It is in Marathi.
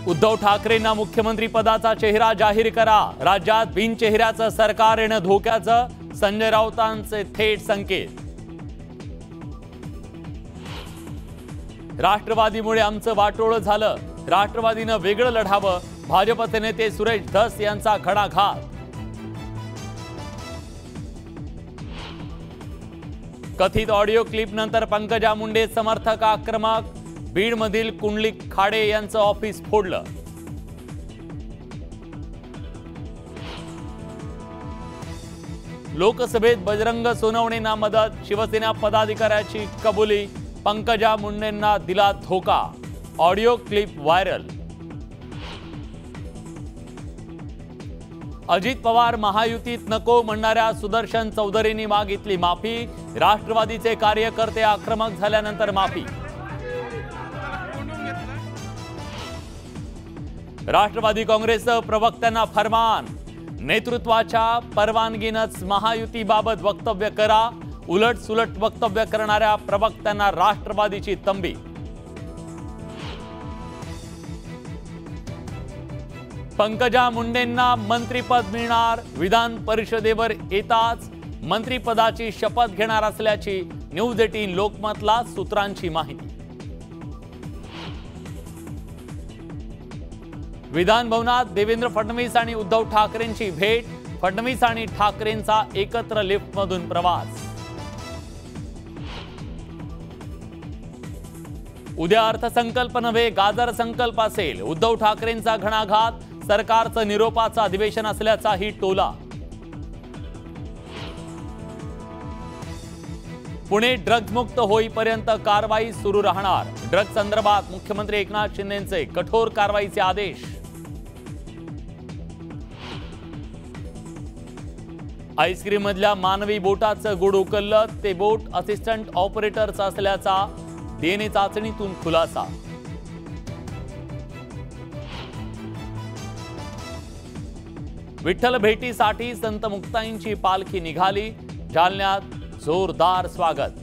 उद्धव ठाकरेंना मुख्यमंत्री पदाचा चेहरा जाहीर करा। राज्यात बिनचेहऱ्याचं सरकार येणं धोक्याचं, संजय राऊतांचे थेट संकेत। राष्ट्रवादीमुळे आमचं वाटोळं झालं, राष्ट्रवादीनं वेगळं लढावं, भाजपचे नेते सुरेश धस यांचा घणाघात। कथित ऑडिओ क्लिप नंतर पंकजा मुंडे समर्थक आक्रमक, बीडमधील कुंडलिक खाडे यांचं ऑफिस फोडलं। लोकसभेत बजरंग सोनवणेंना मदत, शिवसेना पदाधिकाऱ्याची कबुली, पंकजा मुंडेंना दिला धोका, audio clip viral. Ajit Pawar महायुतीत नको म्हणणाऱ्या सुदर्शन चौधरींनी मागितली माफी, राष्ट्रवादीचे कार्यकर्ते आक्रमक झाल्यानंतर माफी। राष्ट्रवादी काँग्रेस प्रवक्त्यांना फरमान, नेतृत्वाच्या परवानगीनंच महायुतीबाबत वक्तव्य करा, उलटसुलट वक्तव्य करणाऱ्या प्रवक्त्यांना राष्ट्रवादीची तंबी। पंकजा मुंडेंना मंत्रिपद मिळणार, विधान परिषदेवर येताच मंत्रिपदाची शपथ घेणार असल्याची न्यूज 18 लोकमतला सूत्रांची माहिती। विधान भवनात देवेंद्र फडणवीस आणि उद्धव ठाकरेंची भेट, फडणवीस आणि ठाकरेंचा एकत्र लिफ्टमधून प्रवास। उद्या अर्थसंकल्प नव्हे गाजर संकल्प असेल, उद्धव ठाकरेंचा घणाघात, सरकारचं निरोपाचं अधिवेशन असल्याचाही टोला। पुणे ड्रग्ज मुक्त होईपर्यंत कारवाई सुरू राहणार, ड्रग्ज संदर्भात मुख्यमंत्री एकनाथ शिंदेंचे कठोर कारवाईचे आदेश। आईस्क्रीम मधल्या मानवी बोटाचं गुड उकललं, ते बोट असिस्टंट ऑपरेटरचा असल्याचा DNA चाचणीतून खुलासा। विठ्ठल भेटीसाठी संत मुक्ताईंची पालखी निघाली, जालन्यात जोरदार स्वागत।